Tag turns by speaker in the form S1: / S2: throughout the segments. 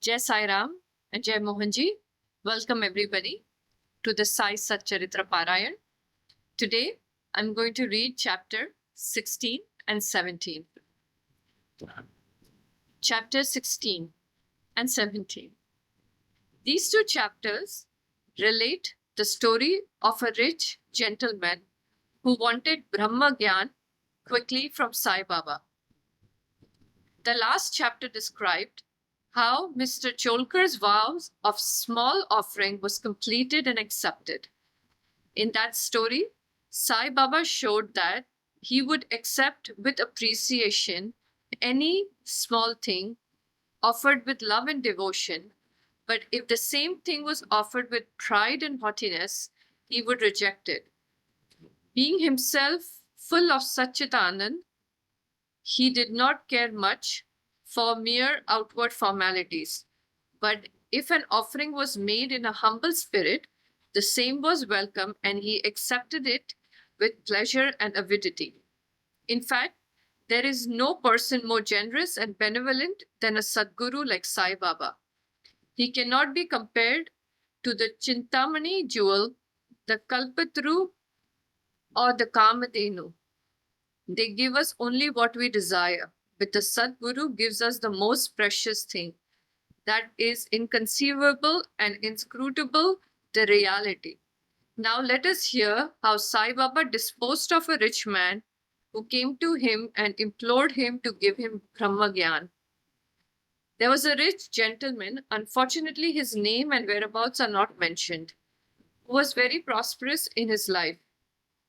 S1: Jai Sai Ram and Jai Mohanji. Welcome everybody to the Sai Sat Charitra Parayan. Today I'm going to read chapter 16 and 17. Chapter 16 and 17. These two chapters relate the story of a rich gentleman who wanted Brahma Gyan quickly from Sai Baba. The last chapter described how Mr. Cholkar's vows of small offering was completed and accepted. In that story, Sai Baba showed that he would accept with appreciation any small thing offered with love and devotion, but if the same thing was offered with pride and haughtiness, he would reject it. Being himself full of Satchitanand, he did not care much for mere outward formalities. But if an offering was made in a humble spirit, the same was welcome and he accepted it with pleasure and avidity. In fact, there is no person more generous and benevolent than a Sadguru like Sai Baba. He cannot be compared to the Chintamani jewel, the Kalpatru, or the Kamadhenu. They give us only what we desire, but the Sadguru gives us the most precious thing, that is inconceivable and inscrutable, the reality. Now let us hear how Sai Baba disposed of a rich man who came to him and implored him to give him Brahma Gyan. There was a rich gentleman, unfortunately his name and whereabouts are not mentioned, who was very prosperous in his life.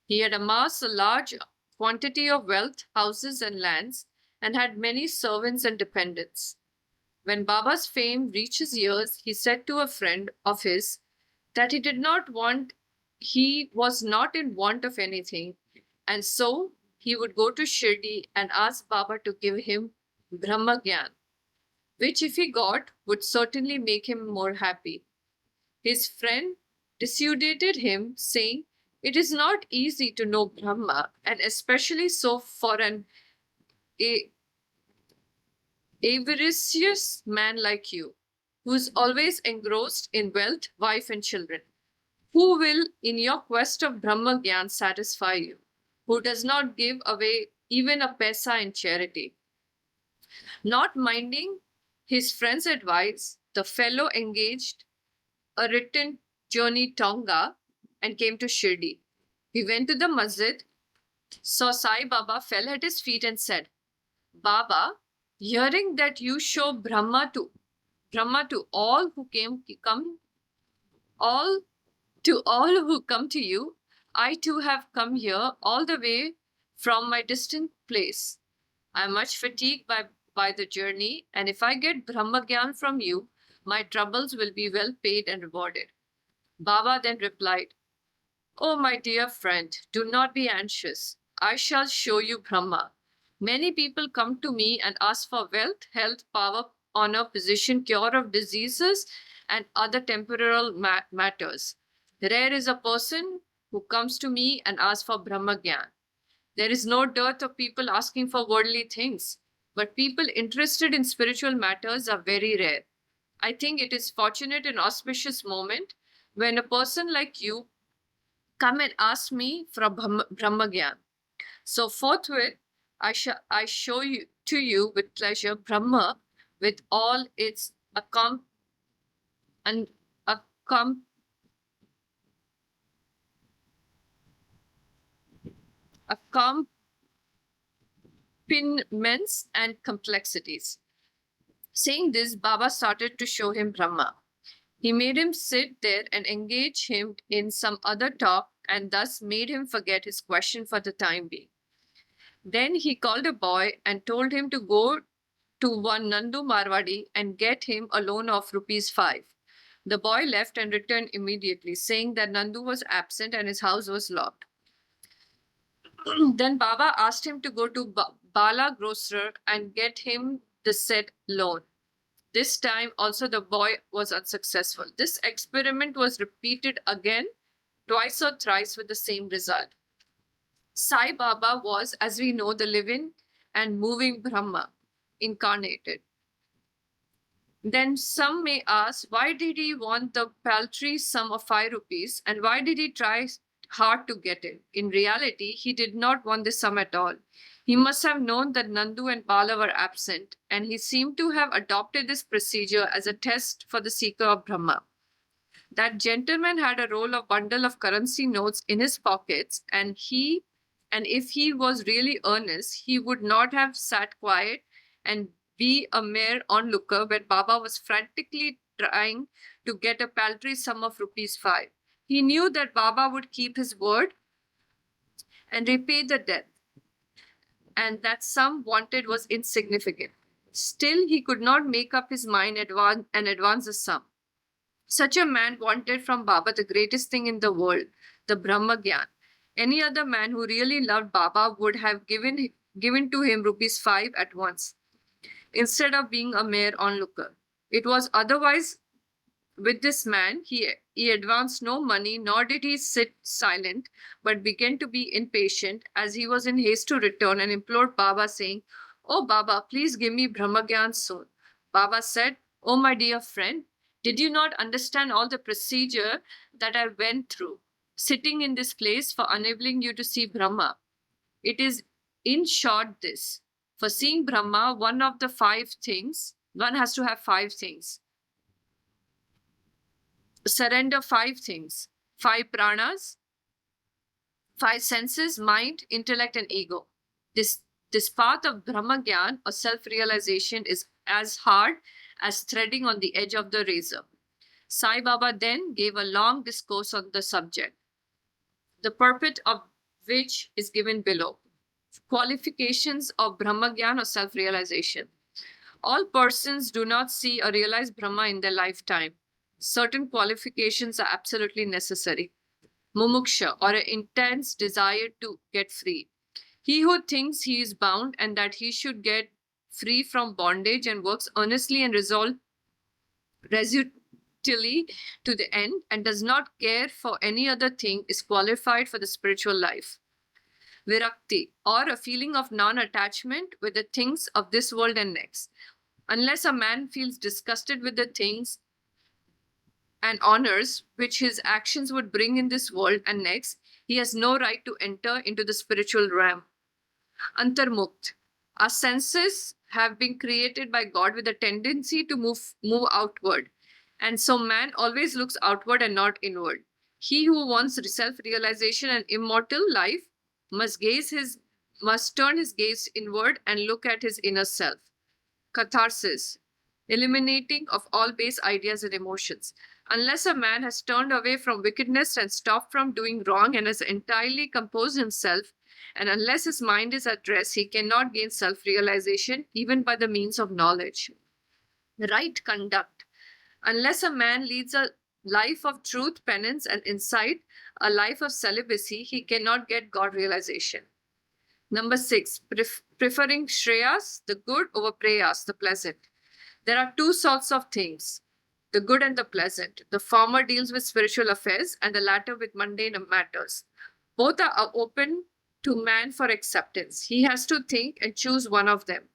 S1: He had amassed a large quantity of wealth, houses and lands, and had many servants and dependents. When Baba's fame reached his ears, he said to a friend of his that he was not in want of anything, and so he would go to Shirdi and ask Baba to give him Brahma Gyan, which if he got would certainly make him more happy. His friend dissuaded him, saying, "It is not easy to know Brahma, and especially so for an avaricious man like you, who is always engrossed in wealth, wife, and children. Who will, in your quest of Brahma Gyan, satisfy you? Who does not give away even a paisa in charity?" Not minding his friend's advice, the fellow engaged a return journey Tonga and came to Shirdi. He went to the masjid, saw Sai Baba, fell at his feet and said, "Baba, hearing that you show Brahma to all who come to you, I too have come here all the way from my distant place. I am much fatigued by the journey, and if I get Brahma Gyan from you, my troubles will be well paid and rewarded." Baba then replied, "Oh, my dear friend, do not be anxious. I shall show you Brahma. Many people come to me and ask for wealth, health, power, honor, position, cure of diseases, and other temporal matters. Rare is a person who comes to me and asks for Brahma Gyan. There is no dearth of people asking for worldly things, but people interested in spiritual matters are very rare. I think it is fortunate and auspicious moment when a person like you come and ask me for Brahma Gyan. So forthwith, I show you to you with pleasure Brahma with all its accompaniments and complexities." Saying this, Baba started to show him Brahma. He made him sit there and engage him in some other talk, and thus made him forget his question for the time being. Then he called a boy and told him to go to one Nandu Marwadi and get him a loan of ₹5. The boy left and returned immediately, saying that Nandu was absent and his house was locked. Then Baba asked him to go to Bala Grocer and get him the said loan. This time also the boy was unsuccessful. This experiment was repeated again, twice or thrice with the same result. Sai Baba was, as we know, the living and moving Brahma incarnated. Then some may ask, why did he want the paltry sum of 5 rupees and why did he try hard to get it? In reality, he did not want this sum at all. He must have known that Nandu and Bala were absent, and he seemed to have adopted this procedure as a test for the seeker of Brahma. That gentleman had a roll of bundle of currency notes in his pockets, and if he was really earnest, he would not have sat quiet and be a mere onlooker when Baba was frantically trying to get a paltry sum of rupees 5. He knew that Baba would keep his word and repay the debt, and that sum wanted was insignificant. Still, he could not make up his mind and advance the sum. Such a man wanted from Baba the greatest thing in the world, the Brahma Gyan. Any other man who really loved Baba would have given to him rupees 5 at once, instead of being a mere onlooker. It was otherwise with this man. He advanced no money, nor did he sit silent, but began to be impatient as he was in haste to return and implored Baba, saying, "Oh Baba, please give me Brahmagyan soon." Baba said, "Oh my dear friend, did you not understand all the procedure that I went through, sitting in this place for enabling you to see Brahma? It is in short this. For seeing Brahma, one has to have 5 things. Surrender 5 things, 5 pranas, 5 senses, mind, intellect, and ego. This path of Brahma Gyan or self-realization is as hard as threading on the edge of the razor." Sai Baba then gave a long discourse on the subject, the purport of which is given below. Qualifications of Brahma Gyan or self-realization. All persons do not see or realize Brahma in their lifetime. Certain qualifications are absolutely necessary. Mumuksha, or an intense desire to get free. He who thinks he is bound and that he should get free from bondage and works earnestly and resolutely to the end and does not care for any other thing is qualified for the spiritual life. Virakti, or a feeling of non-attachment with the things of this world and next. Unless a man feels disgusted with the things and honors which his actions would bring in this world and next, he has no right to enter into the spiritual realm. Antarmukt. Our senses have been created by God with a tendency to move outward, and so man always looks outward and not inward. He who wants self-realization and immortal life must turn his gaze inward and look at his inner self. Catharsis. Eliminating of all base ideas and emotions. Unless a man has turned away from wickedness and stopped from doing wrong and has entirely composed himself, and unless his mind is at rest, he cannot gain self-realization even by the means of knowledge. Right conduct. Unless a man leads a life of truth, penance, and insight, a life of celibacy, he cannot get God realization. Number 6, preferring Shreyas, the good, over Preyas, the pleasant. There are 2 sorts of things, the good and the pleasant. The former deals with spiritual affairs and the latter with mundane matters. Both are open to man for acceptance. He has to think and choose one of them.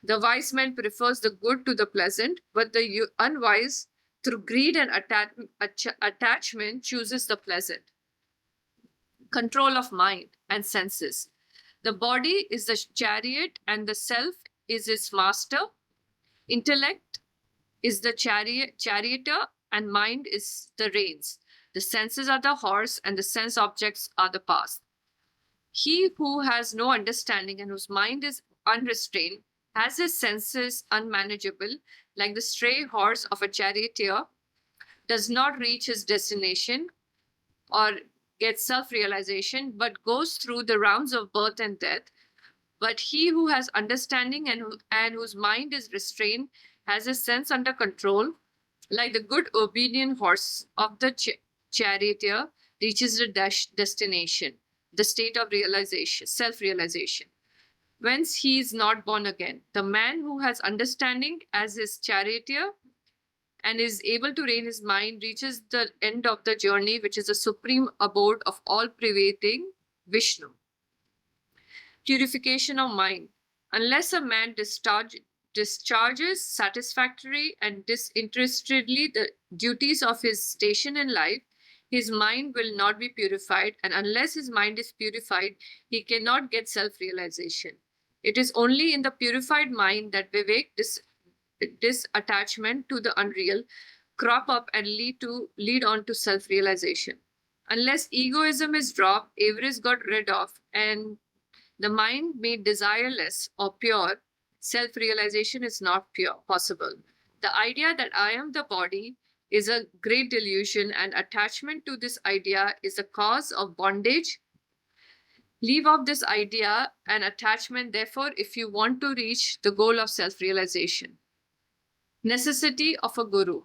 S1: The wise man prefers the good to the pleasant, but the unwise, through greed and attachment, chooses the pleasant. Control of mind and senses. The body is the chariot and the self is its master. Intellect is the charioteer and mind is the reins. The senses are the horse and the sense objects are the past. He who has no understanding and whose mind is unrestrained has his senses unmanageable, like the stray horse of a charioteer, does not reach his destination or get self-realization, but goes through the rounds of birth and death. But he who has understanding and whose mind is restrained has his sense under control, like the good obedient horse of the charioteer, reaches the destination, the state of realization, self-realization. Whence he is not born again. The man who has understanding as his charioteer and is able to rein his mind reaches the end of the journey, which is the supreme abode of all pervading Vishnu. Purification of mind. Unless a man discharges satisfactorily and disinterestedly the duties of his station in life, his mind will not be purified, and unless his mind is purified, he cannot get self-realization. It is only in the purified mind that Vivek, disattachment to the unreal, crop up and lead on to self-realization. Unless egoism is dropped, avarice got rid of, and the mind made desireless or pure, self-realization is not pure possible. The idea that I am the body is a great delusion, and attachment to this idea is the cause of bondage. Leave off this idea and attachment, therefore, if you want to reach the goal of self-realization. Necessity of a guru.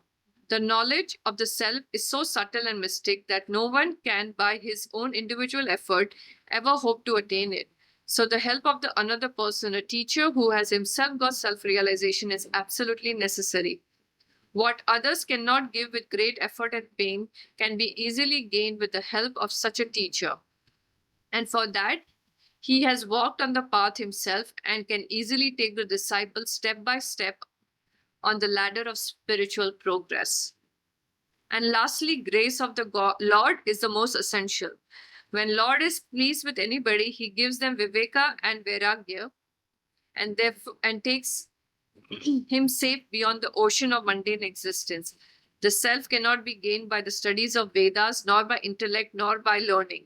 S1: The knowledge of the self is so subtle and mystic that no one can, by his own individual effort, ever hope to attain it. So the help of the another person, a teacher who has himself got self-realization, is absolutely necessary. What others cannot give with great effort and pain can be easily gained with the help of such a teacher. And for that, he has walked on the path himself and can easily take the disciple step by step on the ladder of spiritual progress. And lastly, grace of the Lord is the most essential. When Lord is pleased with anybody, he gives them viveka and vairagya, and takes him safe beyond the ocean of mundane existence. The self cannot be gained by the studies of Vedas, nor by intellect, nor by learning.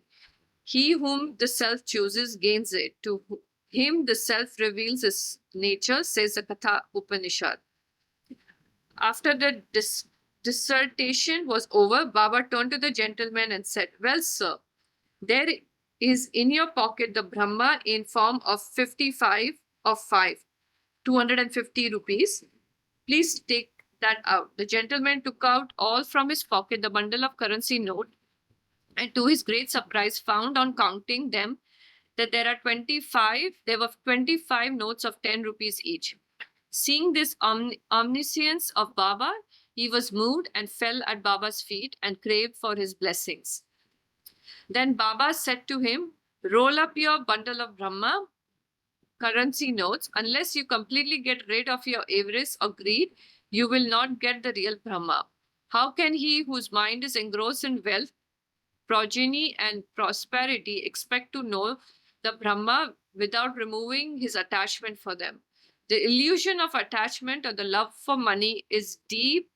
S1: He whom the self chooses gains it. To him the self reveals its nature, says the Katha Upanishad. After the dissertation was over, Baba turned to the gentleman and said, "Well, sir, there is in your pocket the Brahma in form of 55 of 5, 250 rupees. Please take that out." The gentleman took out all from his pocket the bundle of currency note, and to his great surprise found on counting them that there were 25 notes of 10 rupees each. Seeing this omniscience of Baba, he was moved and fell at Baba's feet and craved for his blessings. Then Baba said to him, "Roll up your bundle of Brahma currency notes. Unless you completely get rid of your avarice or greed, you will not get the real Brahma. How can he whose mind is engrossed in wealth, progeny, and prosperity expect to know the Brahma without removing his attachment for them? The illusion of attachment or the love for money is deep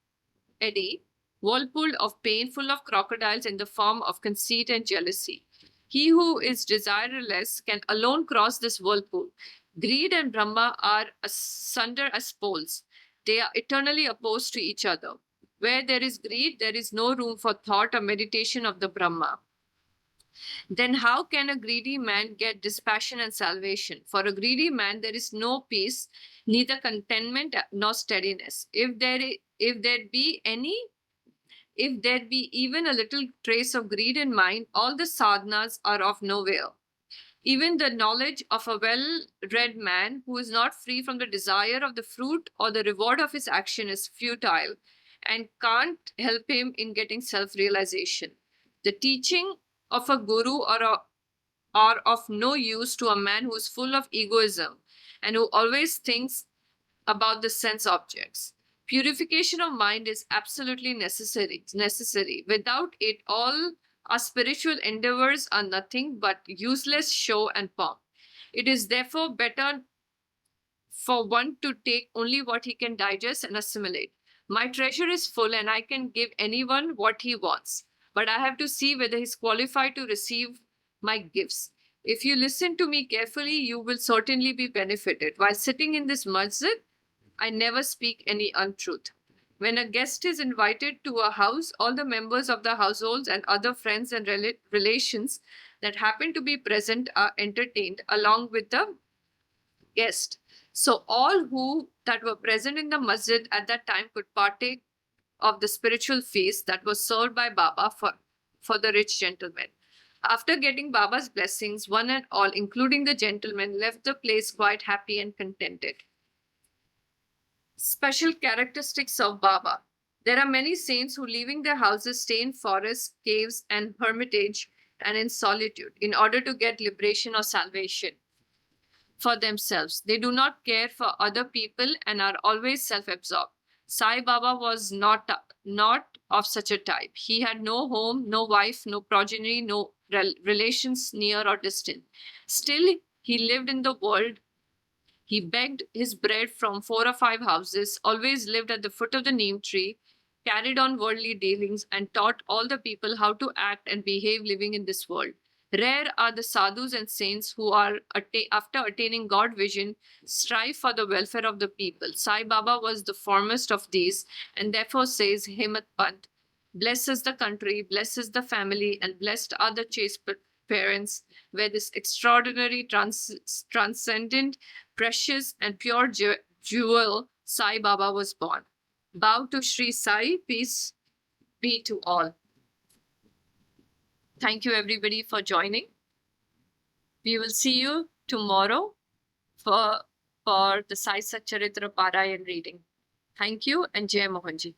S1: eddy, whirlpool of pain full of crocodiles in the form of conceit and jealousy. He who is desireless can alone cross this whirlpool. Greed and Brahma are asunder as poles. They are eternally opposed to each other. Where there is greed, there is no room for thought or meditation of the Brahma. Then how can a greedy man get dispassion and salvation? For a greedy man, there is no peace, neither contentment nor steadiness. If there be even a little trace of greed in mind, all the sadhanas are of no avail. Even the knowledge of a well-read man who is not free from the desire of the fruit or the reward of his action is futile and can't help him in getting self-realization. The teaching of a guru are of no use to a man who is full of egoism and who always thinks about the sense objects. Purification of mind is absolutely necessary. Without it, all our spiritual endeavors are nothing but useless show and pomp. It is therefore better for one to take only what he can digest and assimilate. My treasure is full and I can give anyone what he wants, but I have to see whether he's qualified to receive my gifts. If you listen to me carefully, you will certainly be benefited. While sitting in this masjid, I never speak any untruth. When a guest is invited to a house, all the members of the households and other friends and relations that happen to be present are entertained along with the guest. So all who that were present in the masjid at that time could partake of the spiritual feast that was served by Baba for the rich gentleman. After getting Baba's blessings, one and all, including the gentleman, left the place quite happy and contented. Special characteristics of Baba. There are many saints who, leaving their houses, stay in forests, caves, and hermitage and in solitude in order to get liberation or salvation. for themselves. They do not care for other people and are always self-absorbed. Sai Baba was not of such a type. He had no home, no wife, no progeny, no relations near or distant. Still, he lived in the world. He begged his bread from 4 or 5 houses, always lived at the foot of the neem tree, carried on worldly dealings, and taught all the people how to act and behave living in this world. Rare are the sadhus and saints who are, after attaining God vision, strive for the welfare of the people. Sai Baba was the foremost of these, and therefore says Hemat Pant, blesses the country, blesses the family, and blessed are the chaste parents, where this extraordinary, transcendent, precious, and pure jewel Sai Baba was born. Bow to Sri Sai, peace be to all. Thank you everybody for joining. We will see you tomorrow for the Sai Satcharitra Parayan reading. Thank you and Jai Mohanji.